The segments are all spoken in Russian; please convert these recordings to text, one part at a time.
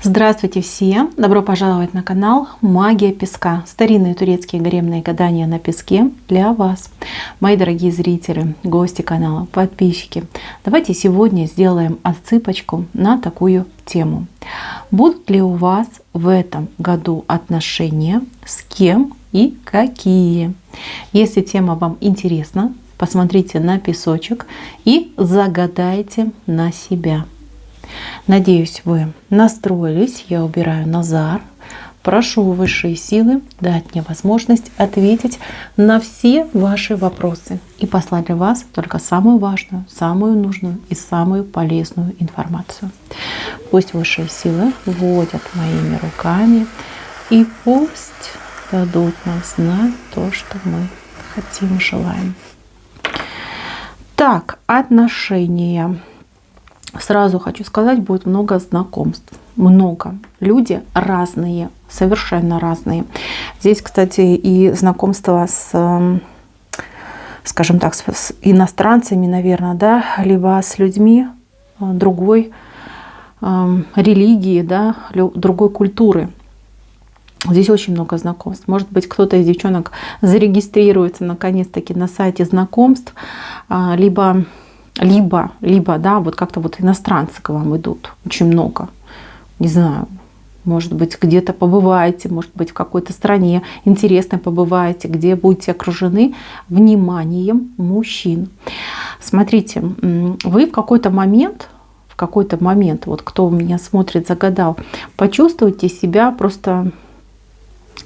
Здравствуйте все! Добро пожаловать на канал Магия Песка. Старинные турецкие гаремные гадания на песке для вас. Мои дорогие зрители, гости канала, подписчики. Давайте сегодня сделаем отсыпочку на такую тему. Будут ли у вас в этом году отношения, с кем и какие? Если тема вам интересна, посмотрите на песочек и загадайте на себя. Надеюсь, вы настроились. Я убираю Назар. Прошу высшие силы дать мне возможность ответить на все ваши вопросы и послать для вас только самую важную, самую нужную и самую полезную информацию. Пусть высшие силы вводят моими руками и пусть дадут нам знать то, что мы хотим и желаем. Так, отношения. Сразу хочу сказать, будет много знакомств. Много. Люди разные, совершенно разные. Здесь, кстати, и знакомство с, скажем так, с иностранцами, наверное, да, либо с людьми другой религии, да, другой культуры. Здесь очень много знакомств. Может быть, кто-то из девчонок зарегистрируется наконец-таки на сайте знакомств, либо, да, вот как-то вот иностранцы к вам идут. Очень много. Не знаю, может быть, где-то побываете, может быть, в какой-то стране интересной побываете, где будете окружены вниманием мужчин. Смотрите, вы в какой-то момент, вот кто меня смотрит, загадал, почувствуйте себя просто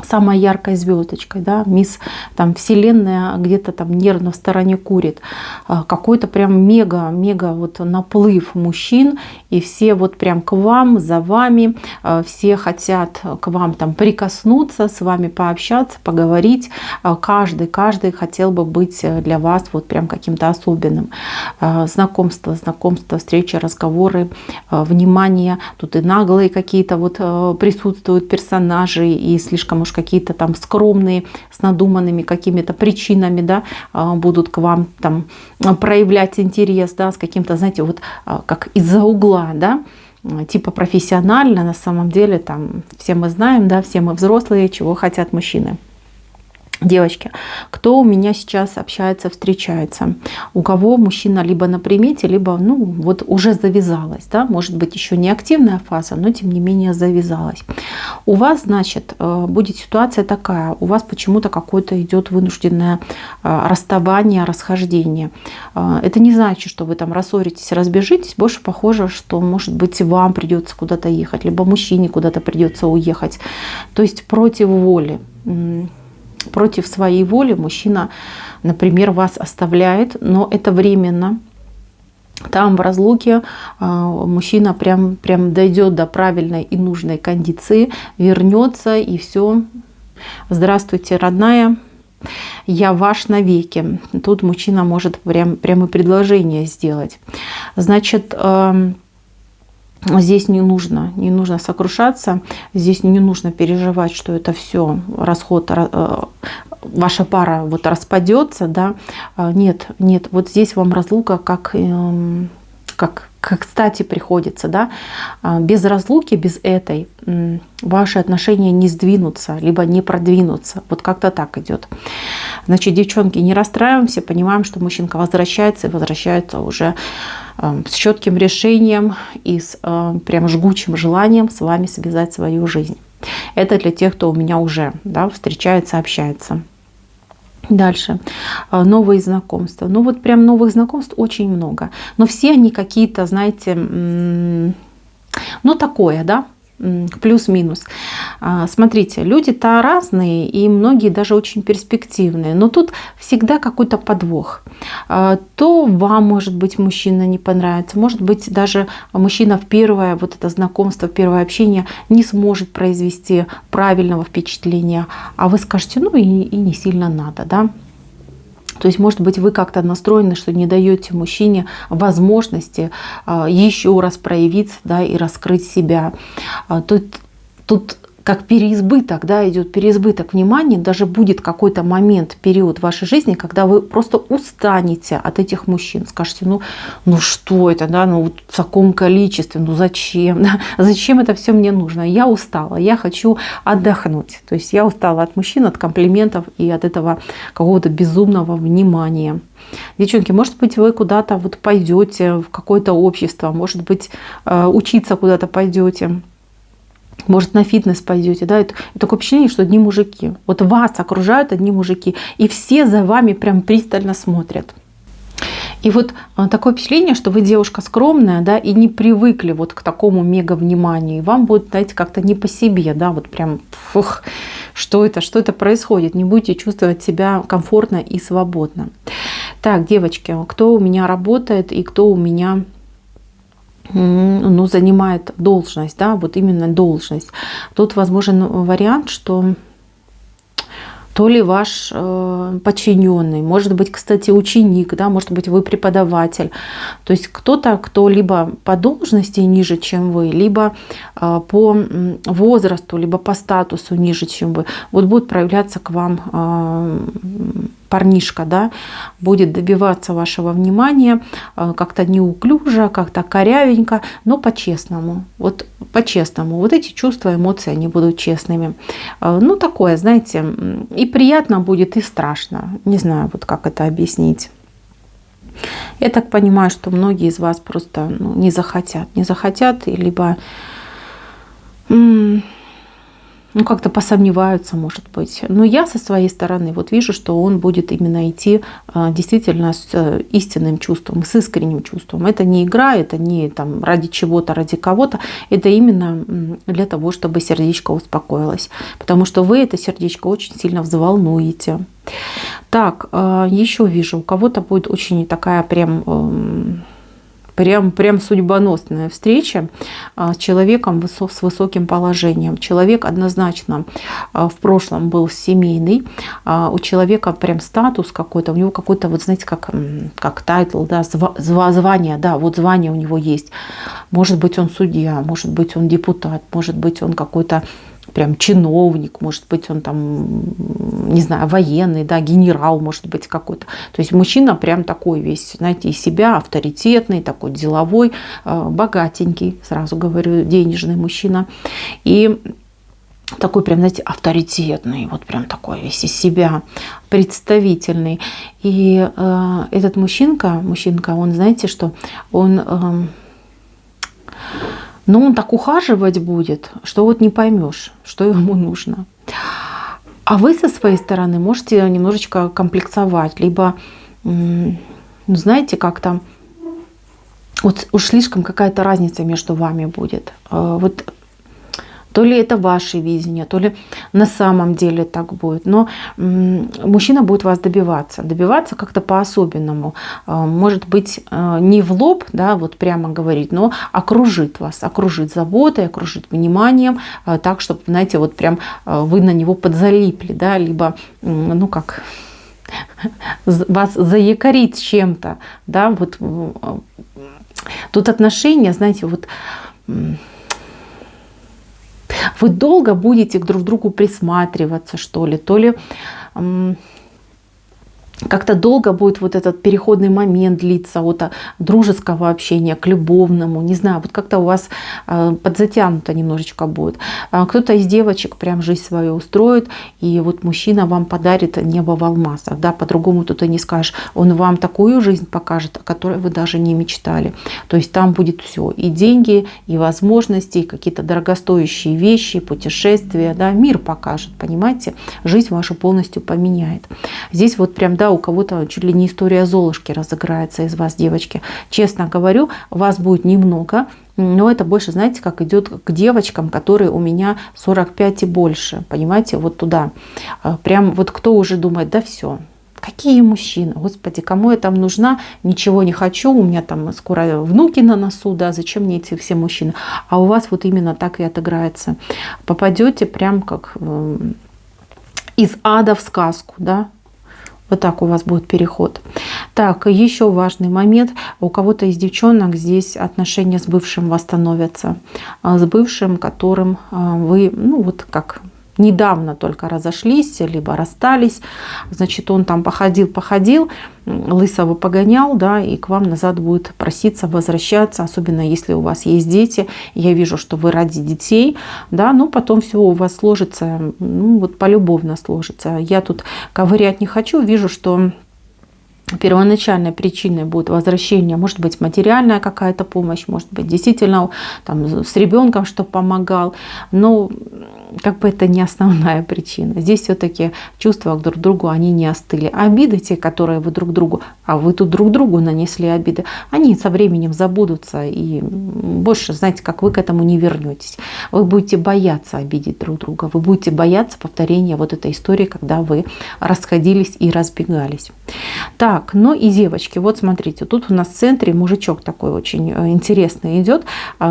самой яркой звездочкой, да, мисс там вселенная где-то там нервно в стороне курит, какой-то прям мега вот наплыв мужчин, и все вот прям к вам, за вами, все хотят к вам там прикоснуться, с вами пообщаться, поговорить, каждый хотел бы быть для вас вот прям каким-то особенным. Знакомство, встречи, разговоры, внимание, тут и наглые какие-то вот присутствуют персонажи, и слишком уж какие-то там скромные, с надуманными какими-то причинами, да, будут к вам там проявлять интерес, да, с каким-то, знаете, вот как из-за угла, да, типа профессионально, на самом деле там все мы знаем, да, все мы взрослые, чего хотят мужчины. Девочки, кто у меня сейчас общается, встречается, у кого мужчина либо на примете, либо ну вот уже завязалась, да, может быть еще не активная фаза, но тем не менее завязалась. У вас, значит, будет ситуация такая, у вас почему-то какое-то идет вынужденное расставание, расхождение. Это не значит, что вы там рассоритесь, разбежитесь, больше похоже, что может быть вам придется куда-то ехать, либо мужчине куда-то придется уехать, то есть против воли. Против своей воли мужчина, например, вас оставляет, но это временно. Там в разлуке мужчина прям дойдет до правильной и нужной кондиции, вернется и все. Здравствуйте, родная, я ваш навеки. Тут мужчина может прям и предложение сделать. Значит, здесь не нужно сокрушаться, здесь не нужно переживать, что это все расход, ваша пара вот распадется, да. Нет, вот здесь вам разлука как кстати приходится, да. Без разлуки, без этой ваши отношения не сдвинутся, либо не продвинутся. Вот как-то так идет. Значит, девчонки, не расстраиваемся, понимаем, что мужчинка возвращается уже с четким решением и с прям жгучим желанием с вами связать свою жизнь. Это для тех, кто у меня уже, да, встречается, общается. Дальше. Новые знакомства. Ну вот прям новых знакомств очень много. Но все они какие-то, знаете, ну такое, да, плюс-минус. Смотрите, люди-то разные, и многие даже очень перспективные, но тут всегда какой-то подвох. То вам, может быть, мужчина не понравится, может быть, даже мужчина в первое вот это знакомство, в первое общение не сможет произвести правильного впечатления, а вы скажете, ну и не сильно надо, да. То есть, может быть, вы как-то настроены, что не даете мужчине возможности еще раз проявиться, да, и раскрыть себя. Тут как переизбыток, да, идет переизбыток внимания, даже будет какой-то момент, период в вашей жизни, когда вы просто устанете от этих мужчин, скажете, ну что это, да, ну вот в таком количестве, ну зачем, да? Зачем это все мне нужно? Я устала, я хочу отдохнуть, то есть я устала от мужчин, от комплиментов и от этого какого-то безумного внимания. Девчонки, может быть, вы куда-то вот пойдете в какое-то общество, может быть, учиться куда-то пойдете. Может, на фитнес пойдете, да, это такое впечатление, что одни мужики. Вот вас окружают одни мужики, и все за вами прям пристально смотрят. И вот такое впечатление, что вы девушка скромная, да, и не привыкли вот к такому мега вниманию. И вам будет, знаете, как-то не по себе, да, вот прям, фух, что это происходит. Не будете чувствовать себя комфортно и свободно. Так, девочки, кто у меня работает и кто у меня занимает должность, да, вот именно должность. Тут возможен вариант, что то ли ваш подчиненный, может быть, кстати, ученик, да, может быть, вы преподаватель. То есть кто-то, кто либо по должности ниже, чем вы, либо по возрасту, либо по статусу ниже, чем вы, вот будет проявляться к вам парнишка, да, будет добиваться вашего внимания как-то неуклюже, как-то корявенько, но по-честному. Вот по-честному. Вот эти чувства, эмоции, они будут честными. Ну, такое, знаете, и приятно будет, и страшно. Не знаю, вот как это объяснить. Я так понимаю, что многие из вас просто не захотят, либо как-то посомневаются, может быть. Но я со своей стороны вот вижу, что он будет именно идти действительно с истинным чувством, с искренним чувством. Это не игра, это не там ради чего-то, ради кого-то. Это именно для того, чтобы сердечко успокоилось. Потому что вы это сердечко очень сильно взволнуете. Так, еще вижу, у кого-то будет очень такая прям судьбоносная встреча с человеком с высоким положением. Человек однозначно в прошлом был семейный, у человека прям статус какой-то, у него какой-то, вот знаете, как тайтл, да, звание, да, вот звание у него есть. Может быть, он судья, может быть, он депутат, может быть, он какой-то прям чиновник, может быть, он там, не знаю, военный, да, генерал, может быть, какой-то. То есть мужчина прям такой весь, знаете, из себя авторитетный, такой деловой, богатенький, сразу говорю, денежный мужчина. И такой прям, знаете, авторитетный, вот прям такой весь из себя, представительный. И этот мужчинка, он, знаете, что он... Но он так ухаживать будет, что вот не поймешь, что ему нужно. А вы со своей стороны можете немножечко комплексовать, либо, знаете, как-то вот уж слишком какая-то разница между вами будет. Вот то ли это ваше видение, то ли на самом деле так будет. Но мужчина будет вас добиваться как-то по-особенному. Может быть, не в лоб, да, вот прямо говорить, но окружит вас, окружит заботой, окружит вниманием, так, чтобы, знаете, вот прям вы на него подзалипли, да, либо, как вас заякорить чем-то, да, вот тут отношения, знаете, вот вы долго будете друг к другу присматриваться, что ли, то ли как-то долго будет вот этот переходный момент длиться от дружеского общения к любовному. Не знаю, вот как-то у вас подзатянуто немножечко будет. Кто-то из девочек прям жизнь свою устроит, и вот мужчина вам подарит небо в алмазах. Да, по-другому тут и не скажешь. Он вам такую жизнь покажет, о которой вы даже не мечтали. То есть там будет все. И деньги, и возможности, и какие-то дорогостоящие вещи, путешествия. Да, мир покажет, понимаете? Жизнь вашу полностью поменяет. Здесь вот прям, да, у кого-то чуть ли не история Золушки разыграется из вас, девочки. Честно говорю, вас будет немного, но это больше, знаете, как идет к девочкам, которые у меня 45 и больше. Понимаете, вот туда. Прям вот кто уже думает, да все, какие мужчины, господи, кому я там нужна, ничего не хочу, у меня там скоро внуки на носу, да, зачем мне эти все мужчины. А у вас вот именно так и отыграется. Попадете прям как из ада в сказку, да. Вот так у вас будет переход. Так, еще важный момент. У кого-то из девчонок здесь отношения с бывшим восстановятся. С бывшим, которым вы, ну вот как недавно только разошлись, либо расстались. Значит, он там походил, лысого погонял, да, и к вам назад будет проситься, возвращаться, особенно если у вас есть дети. Я вижу, что вы ради детей, да, но потом все у вас сложится, ну вот полюбовно сложится. Я тут ковырять не хочу, вижу, что первоначальной причиной будет возвращение, может быть, материальная какая-то помощь, может быть, действительно там, с ребенком, что помогал, но как бы это не основная причина. Здесь все-таки чувства друг к другу, они не остыли. Обиды те, которые вы друг другу, а вы тут друг другу нанесли обиды, они со временем забудутся, и больше, знаете, как вы к этому не вернетесь. Вы будете бояться обидеть друг друга, вы будете бояться повторения вот этой истории, когда вы расходились и разбегались. Так, ну и девочки, вот смотрите, тут у нас в центре мужичок такой очень интересный идет.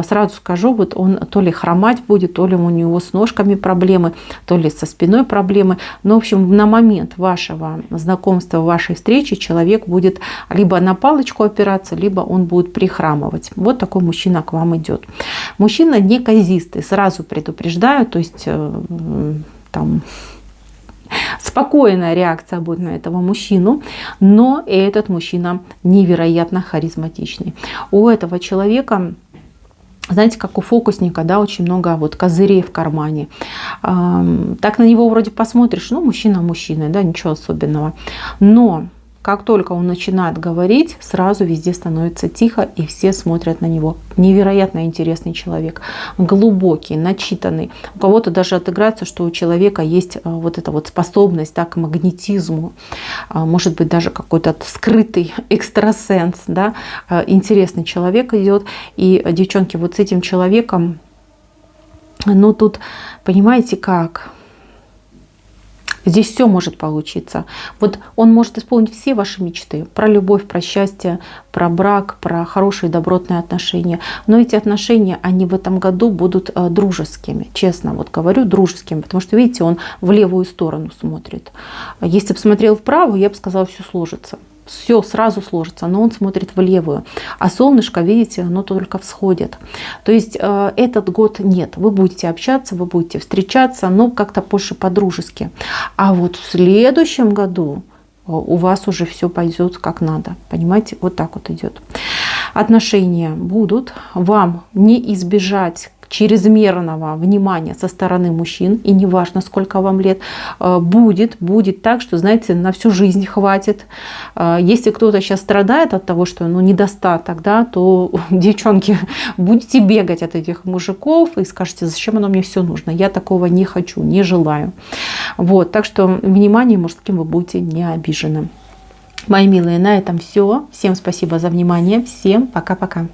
Сразу скажу, вот он то ли хромать будет, то ли у него с ножками проблемы, то ли со спиной проблемы. Но, в общем, на момент вашего знакомства, вашей встречи человек будет либо на палочку опираться, либо он будет прихрамывать. Вот такой мужчина к вам идет. Мужчина неказистый, сразу предупреждаю, то есть там спокойная реакция будет на этого мужчину, но этот мужчина невероятно харизматичный. У этого человека, знаете, как у фокусника, да, очень много вот козырей в кармане. Так на него вроде посмотришь, ну, мужчина, да, ничего особенного. Но как только он начинает говорить, сразу везде становится тихо, и все смотрят на него. Невероятно интересный человек, глубокий, начитанный. У кого-то даже отыграется, что у человека есть вот эта вот способность, да, к магнетизму, может быть, даже какой-то скрытый экстрасенс, да. Интересный человек идет, и, девчонки, вот с этим человеком, ну тут, понимаете, как? Здесь все может получиться. Вот он может исполнить все ваши мечты. Про любовь, про счастье, про брак, про хорошие добротные отношения. Но эти отношения, они в этом году будут дружескими. Честно вот говорю, дружескими. Потому что, видите, он в левую сторону смотрит. Если бы смотрел вправо, я бы сказала, все сложится. Все сразу сложится, но он смотрит в левую. А солнышко, видите, оно только всходит. То есть этот год нет. Вы будете общаться, вы будете встречаться, но как-то больше по-дружески. А вот в следующем году у вас уже все пойдет как надо. Понимаете, вот так вот идет. Отношения будут. Вам не избежать чрезмерного внимания со стороны мужчин, и неважно, сколько вам лет, будет так, что, знаете, на всю жизнь хватит. Если кто-то сейчас страдает от того, что недостаток, да, то, девчонки, будете бегать от этих мужиков и скажете, зачем оно мне все нужно. Я такого не хочу, не желаю. Вот, так что внимание мужским вы будете не обижены. Мои милые, на этом все. Всем спасибо за внимание. Всем пока-пока.